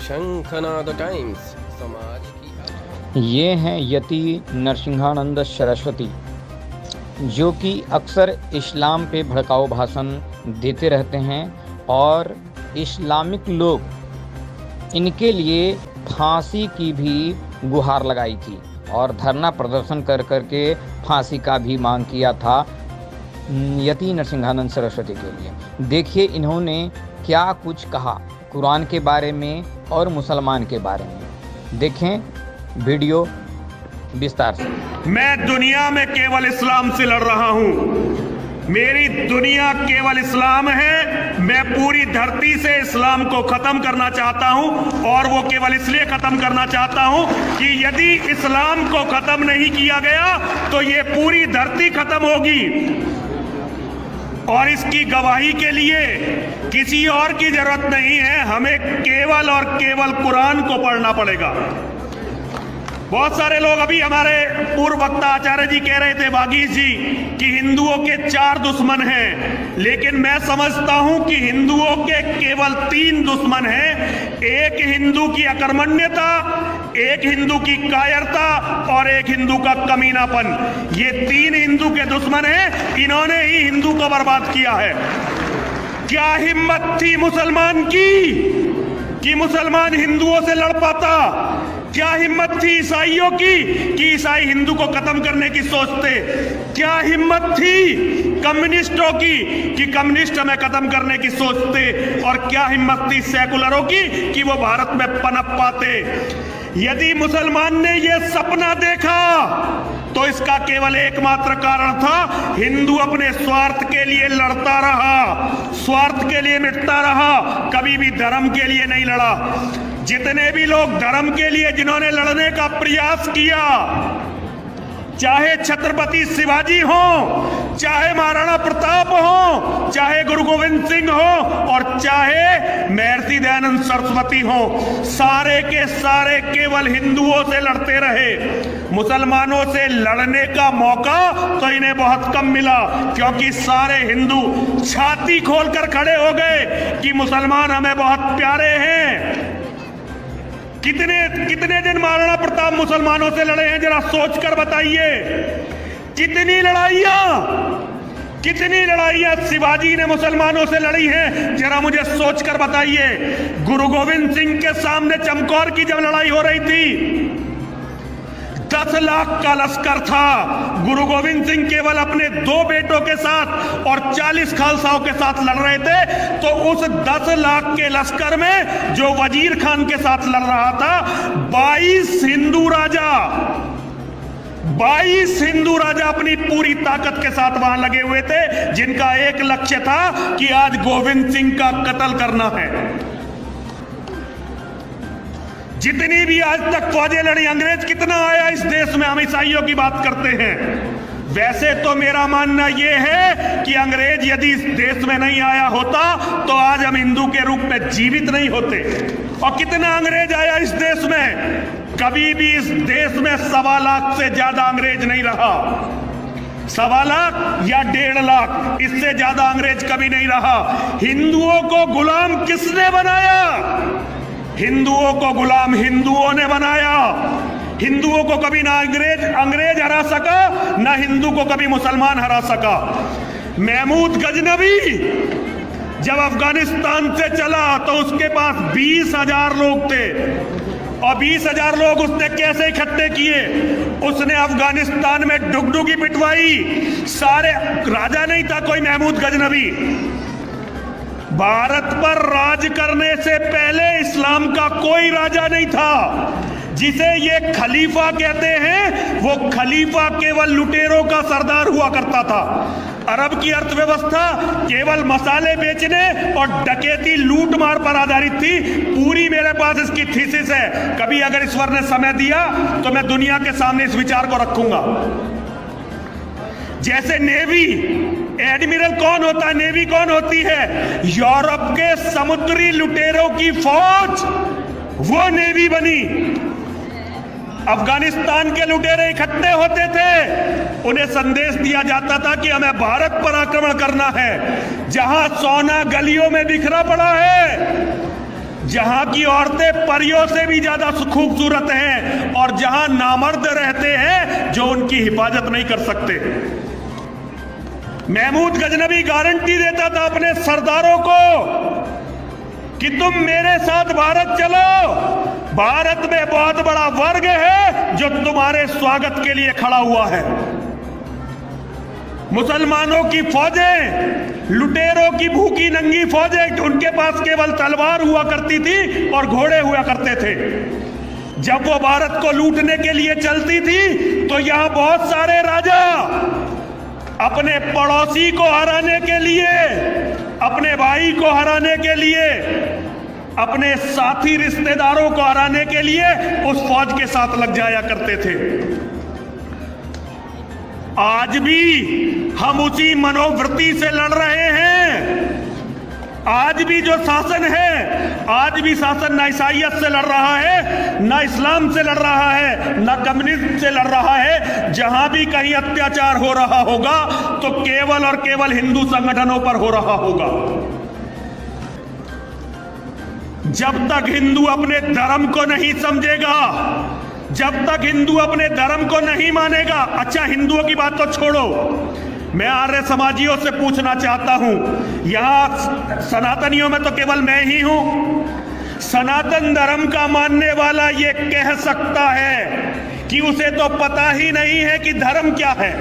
शंखनाद टाइम्स समाज की। ये हैं यति नरसिंहानंद सरस्वती, जो कि अक्सर इस्लाम पे भड़काऊ भाषण देते रहते हैं और इस्लामिक लोग इनके लिए फांसी की भी गुहार लगाई थी और धरना प्रदर्शन कर करके फांसी का भी मांग किया था यति नरसिंहानंद सरस्वती के लिए। देखिए इन्होंने क्या कुछ कहा कुरान के बारे में और मुसलमान के बारे में। देखें वीडियो विस्तार से। मैं दुनिया में केवल इस्लाम से लड़ रहा हूं। मेरी दुनिया केवल इस्लाम है। मैं पूरी धरती से इस्लाम को खत्म करना चाहता हूं और वो केवल इसलिए खत्म करना चाहता हूं कि यदि इस्लाम को खत्म नहीं किया गया तो ये पूरी धरती खत्म होगी। और इसकी गवाही के लिए किसी और की जरूरत नहीं है, हमें केवल और केवल कुरान को पढ़ना पड़ेगा। बहुत सारे लोग, अभी हमारे पूर्व वक्ता आचार्य जी कह रहे थे, वागीश जी, कि हिंदुओं के 4 दुश्मन हैं, लेकिन मैं समझता हूं कि हिंदुओं के केवल 3 दुश्मन हैं। एक हिंदू की अकर्मण्यता, एक हिंदू की कायरता और एक हिंदू का कमीनापन। ये 3 हिंदू के दुश्मन हैं। इन्होंने ही हिंदू को बर्बाद किया है। क्या हिम्मत थी मुसलमान की कि मुसलमान हिंदुओं से लड़ पाता? क्या हिम्मत थी ईसाइयों की कि ईसाई हिंदू को खत्म करने की सोचते? क्या हिम्मत थी कम्युनिस्टों की कि कम्युनिस्ट हमें खत्म करने की सोचते? और क्या हिम्मत थी सेकुलरों की कि वो भारत में पनप पाते? यदि मुसलमान ने यह सपना देखा तो इसका केवल एकमात्र कारण था, हिंदू अपने स्वार्थ के लिए लड़ता रहा, स्वार्थ के लिए मिटता रहा, कभी भी धर्म के लिए नहीं लड़ा। जितने भी लोग धर्म के लिए जिन्होंने लड़ने का प्रयास किया, चाहे छत्रपति शिवाजी हो, चाहे महाराणा प्रताप हो, चाहे गुरु गोविंद सिंह हो और चाहे महर्षि दयानंद सरस्वती हो, सारे के सारे केवल हिंदुओं से लड़ते रहे। मुसलमानों से लड़ने का मौका तो इन्हें बहुत कम मिला, क्योंकि सारे हिंदू छाती खोलकर खड़े हो गए कि मुसलमान हमें बहुत प्यारे हैं। कितने दिन महाराणा प्रताप मुसलमानों से लड़े हैं, जरा सोचकर बताइए। कितनी लड़ाइयां शिवाजी ने मुसलमानों से लड़ी हैं, जरा मुझे सोचकर बताइए। गुरु गोविंद सिंह के सामने चमकौर की जब लड़ाई हो रही थी, 10 लाख का लश्कर था। गुरु गोविंद सिंह केवल अपने 2 बेटों के साथ और 40 खालसाओं के साथ लड़ रहे थे। तो उस 10 लाख के लश्कर में जो वजीर खान के साथ लड़ रहा था, 22 हिंदू राजा अपनी पूरी ताकत के साथ वहां लगे हुए थे, जिनका एक लक्ष्य था कि आज गोविंद सिंह का कत्ल करना है। जितनी भी आज तक फौजें लड़ी, अंग्रेज कितना आया इस देश में, हम ईसाइयों की बात करते हैं। वैसे तो मेरा मानना यह है कि अंग्रेज यदि इस देश में नहीं आया होता तो आज हम हिंदू के रूप में जीवित नहीं होते। और कितना अंग्रेज आया इस देश में? कभी भी इस देश में 1.25 लाख से ज्यादा अंग्रेज नहीं रहा। 1.25 लाख या 1.5 लाख, इससे ज्यादा अंग्रेज कभी नहीं रहा। हिंदुओं को गुलाम किसने बनाया? हिंदुओं को गुलाम हिंदुओं ने बनाया। हिंदुओं को कभी ना अंग्रेज हरा सका, ना हिंदू को कभी मुसलमान हरा सका। महमूद गजनवी जब अफगानिस्तान से चला तो उसके पास 20,000 लोग थे। और 20,000 लोग उसने कैसे इकट्ठे किए? उसने अफगानिस्तान में डुगडुगी पिटवाई। सारे राजा नहीं था कोई महमूद गजनवी। भारत पर राज करने से पहले इस्लाम का कोई राजा नहीं था। जिसे ये खलीफा कहते हैं, वो खलीफा केवल लुटेरों का सरदार हुआ करता था। अरब की अर्थव्यवस्था केवल मसाले बेचने और डकैती लूट मार पर आधारित थी। पूरी मेरे पास इसकी थीसिस है। कभी अगर ईश्वर ने समय दिया तो मैं दुनिया के सामने इस विचार को रखूंगा। जैसे नेवी, एडमिरल कौन होता है, नेवी कौन होती है? यूरोप के समुद्री लुटेरों की फौज, वो नेवी बनी। अफगानिस्तान के लुटेरे इकट्ठे होते थे, उन्हें संदेश दिया जाता था कि हमें भारत पर आक्रमण करना है, जहां सोना गलियों में बिखरा पड़ा है, जहां की औरतें परियों से भी ज्यादा खूबसूरत हैं और जहां नामर्द रहते हैं जो उनकी हिफाजत नहीं कर सकते। महमूद गजनबी गारंटी देता था अपने सरदारों को कि तुम मेरे साथ भारत चलो, भारत में बहुत बड़ा वर्ग है जो तुम्हारे स्वागत के लिए खड़ा हुआ है। मुसलमानों की फौजें, लुटेरों की भूखी नंगी फौजें, उनके पास केवल तलवार हुआ करती थी और घोड़े हुआ करते थे। जब वो भारत को लूटने के लिए चलती थी तो यहां बहुत सारे राजा अपने पड़ोसी को हराने के लिए, अपने भाई को हराने के लिए, अपने साथी रिश्तेदारों को हराने के लिए उस फौज के साथ लग जाया करते थे। आज भी हम उसी मनोवृत्ति से लड़ रहे हैं। आज भी जो शासन है, आज भी शासन ना ईसाइयत से लड़ रहा है, ना इस्लाम से लड़ रहा है, ना कम्युनिज्म से लड़ रहा है। जहां भी कहीं अत्याचार हो रहा होगा तो केवल और केवल हिंदू संगठनों पर हो रहा होगा। जब तक हिंदू अपने धर्म को नहीं समझेगा, जब तक हिंदू अपने धर्म को नहीं मानेगा। अच्छा, हिंदुओं की बात तो छोड़ो, मैं आर्य समाजियों से पूछना चाहता हूं, यहां सनातनियों में तो केवल मैं ही हूं। सनातन धर्म का मानने वाला ये कह सकता है कि उसे तो पता ही नहीं है कि धर्म क्या है,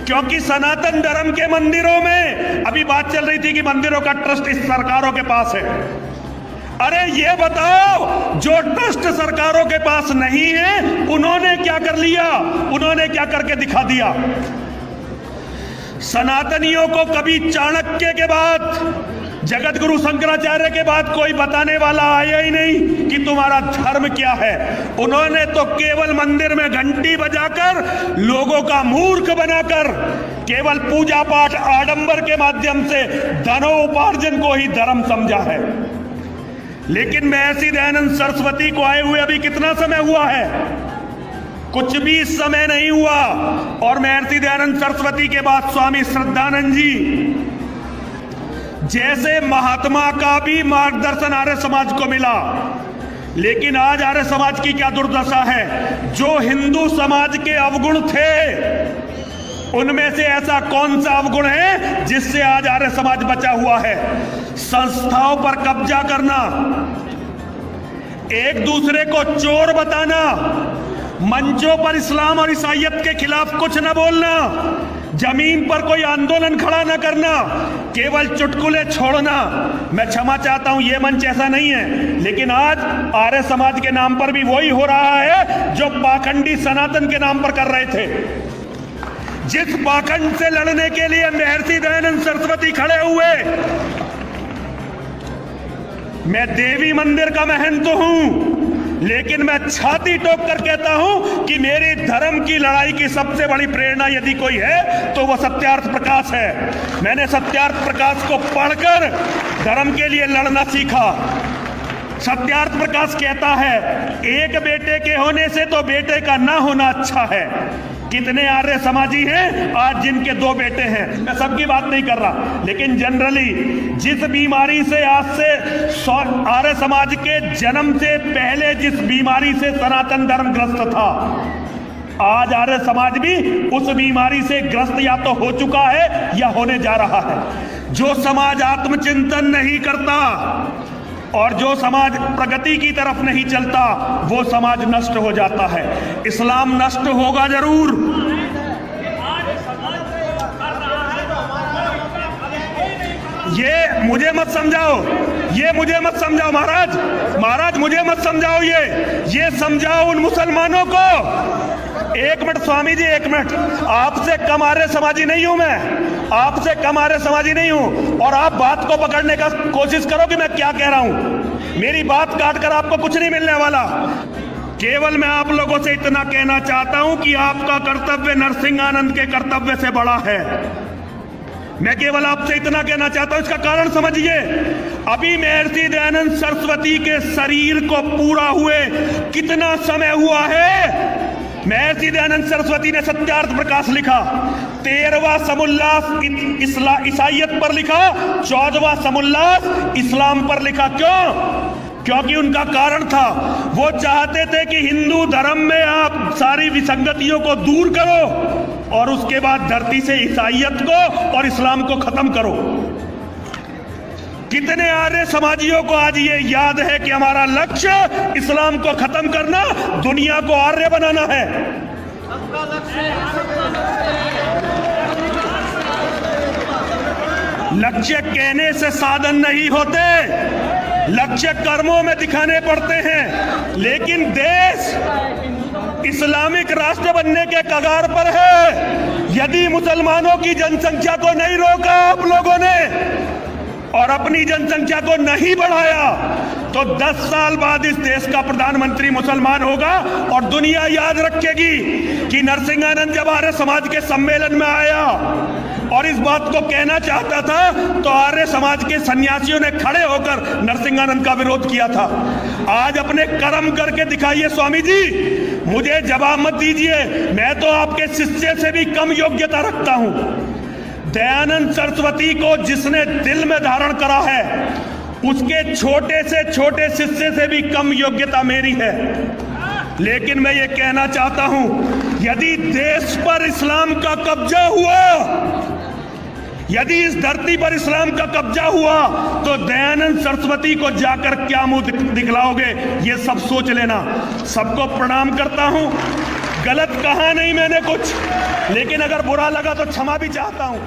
क्योंकि सनातन धर्म के मंदिरों में अभी बात चल रही थी कि मंदिरों का ट्रस्ट इस सरकारों के पास है। अरे ये बताओ, जो ट्रस्ट सरकारों के पास नहीं है उन्होंने क्या कर लिया, उन्होंने क्या करके दिखा दिया। सनातनियों को कभी चाणक्य के बाद, जगत गुरु शंकराचार्य के बाद कोई बताने वाला आया ही नहीं कि तुम्हारा धर्म क्या है। उन्होंने तो केवल मंदिर में घंटी बजाकर लोगों का मूर्ख बनाकर केवल पूजा पाठ आडंबर के माध्यम से धनोपार्जन को ही धर्म समझा है। लेकिन महर्षि दयानंद सरस्वती को आए हुए अभी कितना समय हुआ है? कुछ भी समय नहीं हुआ। और महर्षि दयानंद सरस्वती के बाद स्वामी श्रद्धानंद जी जैसे महात्मा का भी मार्गदर्शन आर्य समाज को मिला। लेकिन आज आर्य समाज की क्या दुर्दशा है, जो हिंदू समाज के अवगुण थे उनमें से ऐसा कौन सा अवगुण है जिससे आज आर्य समाज बचा हुआ है? संस्थाओं पर कब्जा करना, एक दूसरे को चोर बताना, मंचों पर इस्लाम और ईसाइयत के खिलाफ कुछ न बोलना, जमीन पर कोई आंदोलन खड़ा न करना, केवल चुटकुले छोड़ना। मैं क्षमा चाहता हूं, यह मंच ऐसा नहीं है, लेकिन आज आर्य समाज के नाम पर भी वही हो रहा है जो पाखंडी सनातन के नाम पर कर रहे थे। जिस पाखंड से लड़ने के लिए महर्षि दयानंद सरस्वती खड़े हुए, मैं देवी मंदिर का महंत हूं, लेकिन मैं छाती ठोक कर कहता हूं कि मेरे धर्म की लड़ाई की सबसे बड़ी प्रेरणा यदि कोई है तो वह सत्यार्थ प्रकाश है। मैंने सत्यार्थ प्रकाश को पढ़कर धर्म के लिए लड़ना सीखा। सत्यार्थ प्रकाश कहता है, एक बेटे के होने से तो बेटे का ना होना अच्छा है। कितने आर्य समाजी हैं आज जिनके 2 बेटे हैं? मैं सबकी बात नहीं कर रहा, लेकिन जनरली जिस बीमारी से आज से आर्य समाज के जन्म से पहले जिस बीमारी से सनातन धर्म ग्रस्त था, आज आर्य समाज भी उस बीमारी से ग्रस्त या तो हो चुका है या होने जा रहा है। जो समाज आत्मचिंतन नहीं करता और जो समाज प्रगति की तरफ नहीं चलता, वो समाज नष्ट हो जाता है। इस्लाम नष्ट होगा जरूर। ये मुझे मत समझाओ, ये मुझे मत समझाओ महाराज मुझे मत समझाओ। ये समझाओ उन मुसलमानों को। एक मिनट स्वामी जी, एक मिनट। आपसे कम आर्य समाजी नहीं हूं मैं, आपसे कम आर्य समाजी नहीं हूं, और आप बात को पकड़ने का कोशिश करो कि मैं क्या कह रहा हूं। मेरी बात काटकर आपको कुछ नहीं मिलने वाला। केवल मैं आप लोगों से इतना कहना चाहता हूं कि आपका कर्तव्य नरसिंहानंद के कर्तव्य से बड़ा है। मैं केवल आपसे इतना कहना चाहता हूं, इसका कारण समझिए। अभी महर्षि दयानंद सरस्वती के शरीर को पूरा हुए कितना समय हुआ है? महर्षि दयानंद सरस्वती ने सत्यार्थ प्रकाश लिखा, 13वां समुल्लास ईसाइयत पर लिखा, 14वां समुल्लास इस्लाम पर लिखा। क्यों? क्योंकि उनका कारण था, वो चाहते थे कि हिंदू धर्म में आप सारी विसंगतियों को दूर करो और उसके बाद धरती से ईसाईयत को और इस्लाम को खत्म करो। कितने आर्य समाजियों को आज ये याद है कि हमारा लक्ष्य इस्लाम को खत्म करना, दुनिया को आर्य बनाना है। लक्ष्य कहने से साधन नहीं होते, लक्ष्य कर्मों में दिखाने पड़ते हैं। लेकिन देश इस्लामिक राष्ट्र बनने के कगार पर है। यदि मुसलमानों की जनसंख्या को नहीं रोका आप लोगों ने और अपनी जनसंख्या को नहीं बढ़ाया, तो 10 साल बाद इस देश का प्रधानमंत्री मुसलमान होगा और दुनिया याद रखेगी कि नरसिंहानंद जब आर्य समाज के सम्मेलन में आया और इस बात को कहना चाहता था, तो आर्य समाज के सन्यासियों ने खड़े होकर नरसिंहानंद का विरोध किया था। आज अपने कर्म करके दिखाइए स्वामी जी, मुझे जवाब मत दीजिए, मैं तो आपके शिष्य से भी कम योग्यता रखता हूं। दयानंद सरस्वती को जिसने दिल में धारण करा है, उसके छोटे से छोटे शिष्य से भी कम योग्यता मेरी है। लेकिन मैं ये कहना चाहता हूं, यदि देश पर इस्लाम का कब्जा हुआ, यदि इस धरती पर इस्लाम का कब्जा हुआ, तो दयानंद सरस्वती को जाकर क्या मुंह दिखलाओगे, ये सब सोच लेना। सबको प्रणाम करता हूं। गलत कहा नहीं मैंने कुछ, लेकिन अगर बुरा लगा तो क्षमा भी चाहता हूं।